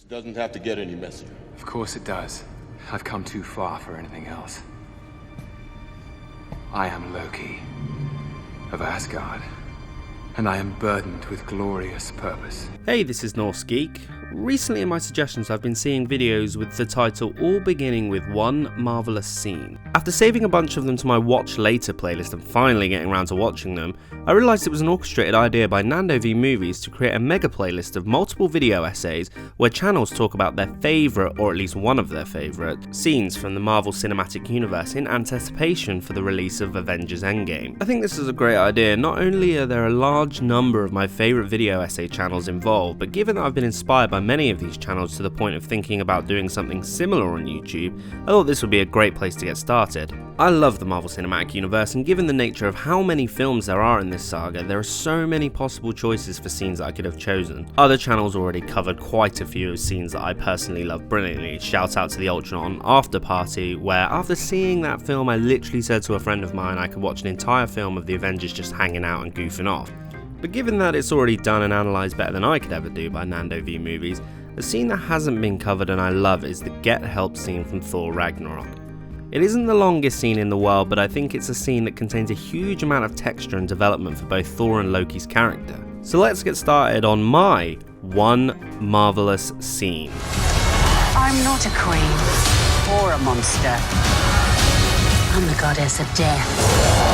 This doesn't have to get any messier. Of course it does. I've come too far for anything else. I am Loki of Asgard, and I am burdened with glorious purpose. Hey, this is Norse Geek. Recently in my suggestions I've been seeing videos with the title all beginning with one marvelous scene. After saving a bunch of them to my watch later playlist and finally getting around to watching them, I realised it was an orchestrated idea by Nando V Movies to create a mega playlist of multiple video essays where channels talk about their favourite, or at least one of their favourite, scenes from the Marvel Cinematic Universe in anticipation for the release of Avengers Endgame. I think this is a great idea. Not only are there a large number of my favourite video essay channels involved, but given that I've been inspired by many of these channels to the point of thinking about doing something similar on YouTube, I thought this would be a great place to get started. I love the Marvel Cinematic Universe, and given the nature of how many films there are in this saga, there are so many possible choices for scenes that I could have chosen. Other channels already covered quite a few scenes that I personally love brilliantly. Shout out to the Ultron After Party, where after seeing that film I literally said to a friend of mine I could watch an entire film of the Avengers just hanging out and goofing off. But given that it's already done and analysed better than I could ever do by Nando V Movies, the scene that hasn't been covered and I love is the Get Help scene from Thor Ragnarok. It isn't the longest scene in the world, but I think it's a scene that contains a huge amount of texture and development for both Thor and Loki's character. So let's get started on my one marvellous scene. I'm not a queen or a monster. I'm the goddess of death.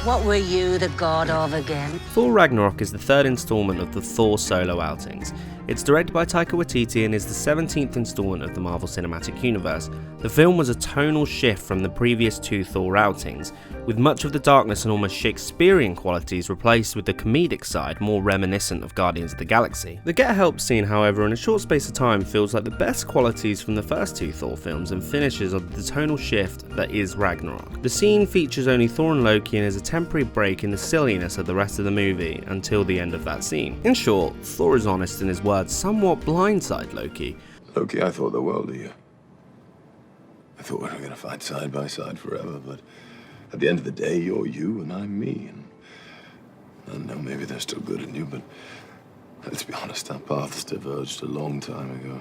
What were you the god of again? Thor Ragnarok is the third installment of the Thor solo outings. It's directed by Taika Waititi and is the 17th installment of the Marvel Cinematic Universe. The film was a tonal shift from the previous two Thor outings, with much of the darkness and almost Shakespearean qualities replaced with the comedic side more reminiscent of Guardians of the Galaxy. The Get Help scene, however, in a short space of time feels like the best qualities from the first two Thor films and finishes on the tonal shift that is Ragnarok. The scene features only Thor and Loki and is a temporary break in the silliness of the rest of the movie until the end of that scene. In short, Thor is honest in his words somewhat blindside Loki. Loki, I thought the world of you. I thought we were going to fight side by side forever, but at the end of the day, you're you and I'm me. And I know maybe there's still good in you, but let's be honest, our paths diverged a long time ago.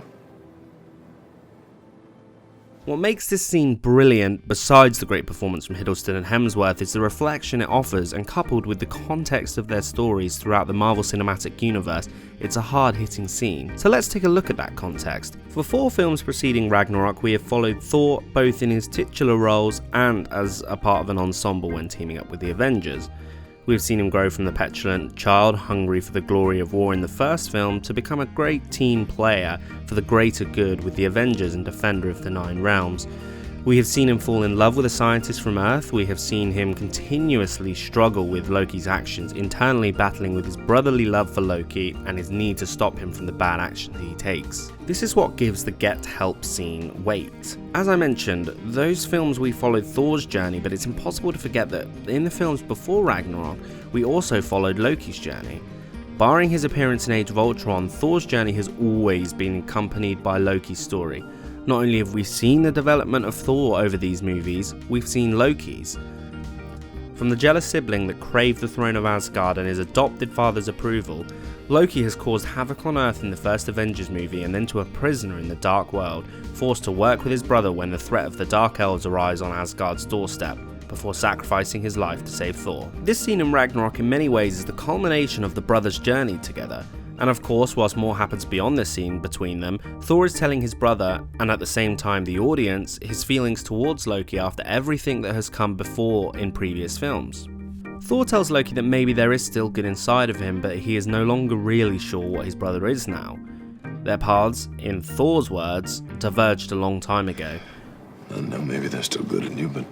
What makes this scene brilliant, besides the great performance from Hiddleston and Hemsworth, is the reflection it offers, and coupled with the context of their stories throughout the Marvel Cinematic Universe, it's a hard-hitting scene. So let's take a look at that context. For 4 films preceding Ragnarok, we have followed Thor both in his titular roles and as a part of an ensemble when teaming up with the Avengers. We've seen him grow from the petulant child hungry for the glory of war in the first film to become a great team player for the greater good with the Avengers and defender of the Nine Realms. We have seen him fall in love with a scientist from Earth. We have seen him continuously struggle with Loki's actions, internally battling with his brotherly love for Loki and his need to stop him from the bad actions he takes. This is what gives the Get Help scene weight. As I mentioned, those films we followed Thor's journey, but it's impossible to forget that in the films before Ragnarok, we also followed Loki's journey. Barring his appearance in Age of Ultron, Thor's journey has always been accompanied by Loki's story. Not only have we seen the development of Thor over these movies, we've seen Loki's. From the jealous sibling that craved the throne of Asgard and his adopted father's approval, Loki has caused havoc on Earth in the first Avengers movie and then to a prisoner in the Dark World, forced to work with his brother when the threat of the Dark Elves arise on Asgard's doorstep, before sacrificing his life to save Thor. This scene in Ragnarok in many ways is the culmination of the brothers' journey together. And of course, whilst more happens beyond this scene between them, Thor is telling his brother, and at the same time the audience, his feelings towards Loki after everything that has come before in previous films. Thor tells Loki that maybe there is still good inside of him, but he is no longer really sure what his brother is now. Their paths, in Thor's words, diverged a long time ago. I know maybe there's still good in you, but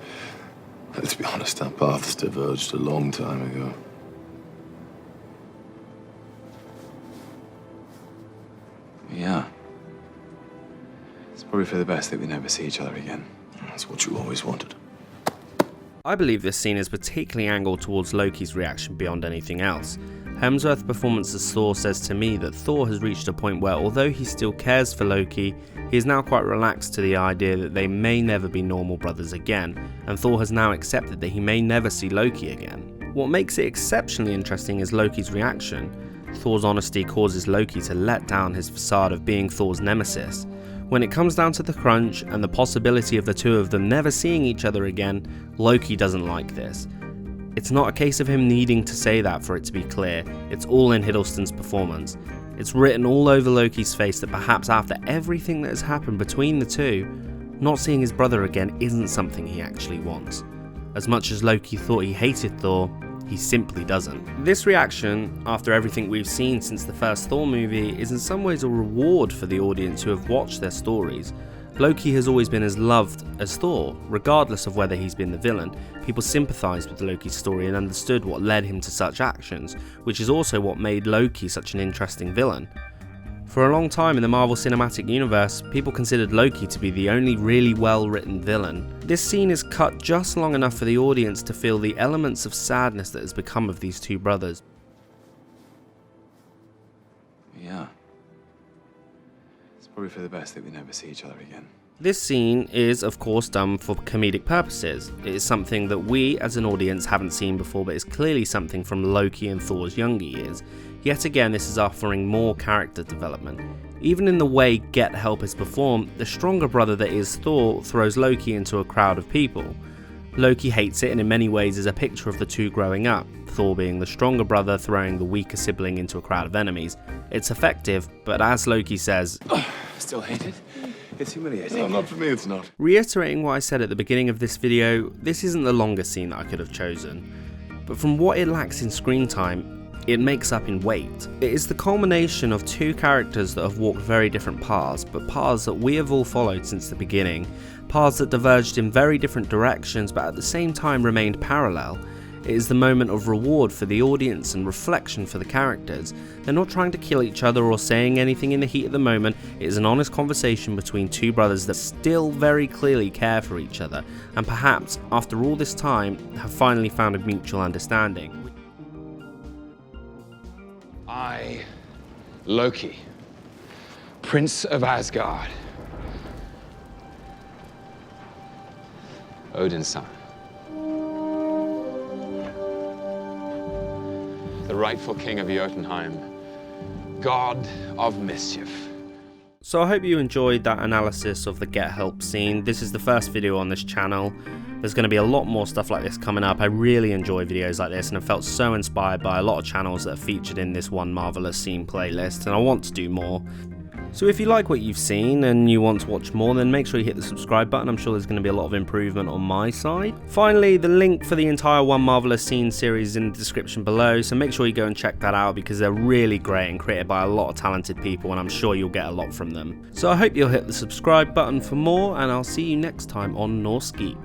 let's be honest, our paths diverged a long time ago. Yeah. It's probably for the best that we never see each other again. That's what you always wanted. I believe this scene is particularly angled towards Loki's reaction beyond anything else. Hemsworth's performance as Thor says to me that Thor has reached a point where although he still cares for Loki, he is now quite relaxed to the idea that they may never be normal brothers again, and Thor has now accepted that he may never see Loki again. What makes it exceptionally interesting is Loki's reaction. Thor's honesty causes Loki to let down his facade of being Thor's nemesis. When it comes down to the crunch and the possibility of the two of them never seeing each other again, Loki doesn't like this. It's not a case of him needing to say that for it to be clear, it's all in Hiddleston's performance. It's written all over Loki's face that perhaps after everything that has happened between the two, not seeing his brother again isn't something he actually wants. As much as Loki thought he hated Thor, he simply doesn't. This reaction, after everything we've seen since the first Thor movie, is in some ways a reward for the audience who have watched their stories. Loki has always been as loved as Thor, regardless of whether he's been the villain. People sympathised with Loki's story and understood what led him to such actions, which is also what made Loki such an interesting villain. For a long time in the Marvel Cinematic Universe, people considered Loki to be the only really well-written villain. This scene is cut just long enough for the audience to feel the elements of sadness that has become of these two brothers. Yeah. It's probably for the best that we never see each other again. This scene is, of course, done for comedic purposes. It is something that we, as an audience, haven't seen before, but is clearly something from Loki and Thor's younger years. Yet again, this is offering more character development. Even in the way Get Help is performed, the stronger brother that is Thor throws Loki into a crowd of people. Loki hates it and in many ways is a picture of the two growing up, Thor being the stronger brother throwing the weaker sibling into a crowd of enemies. It's effective, but as Loki says, Still hate it? It's humiliating. No, not for me, it's not. reiterating what I said at the beginning of this video, this isn't the longest scene that I could have chosen. But from what it lacks in screen time, it makes up in weight. It is the culmination of two characters that have walked very different paths, but paths that we have all followed since the beginning. Paths that diverged in very different directions, but at the same time remained parallel. It is the moment of reward for the audience and reflection for the characters. They're not trying to kill each other or saying anything in the heat of the moment. It is an honest conversation between two brothers that still very clearly care for each other, and perhaps, after all this time, have finally found a mutual understanding. I, Loki, Prince of Asgard, Odin's son, the rightful king of Jotunheim, god of mischief. So I hope you enjoyed that analysis of the Get Help scene. This is the first video on this channel. There's going to be a lot more stuff like this coming up. I really enjoy videos like this and have felt so inspired by a lot of channels that are featured in this One Marvelous Scene playlist, and I want to do more. So if you like what you've seen and you want to watch more, then make sure you hit the subscribe button. I'm sure there's going to be a lot of improvement on my side. Finally, the link for the entire One Marvelous Scene series is in the description below, so make sure you go and check that out because they're really great and created by a lot of talented people, and I'm sure you'll get a lot from them. So I hope you'll hit the subscribe button for more, and I'll see you next time on Norse Geek.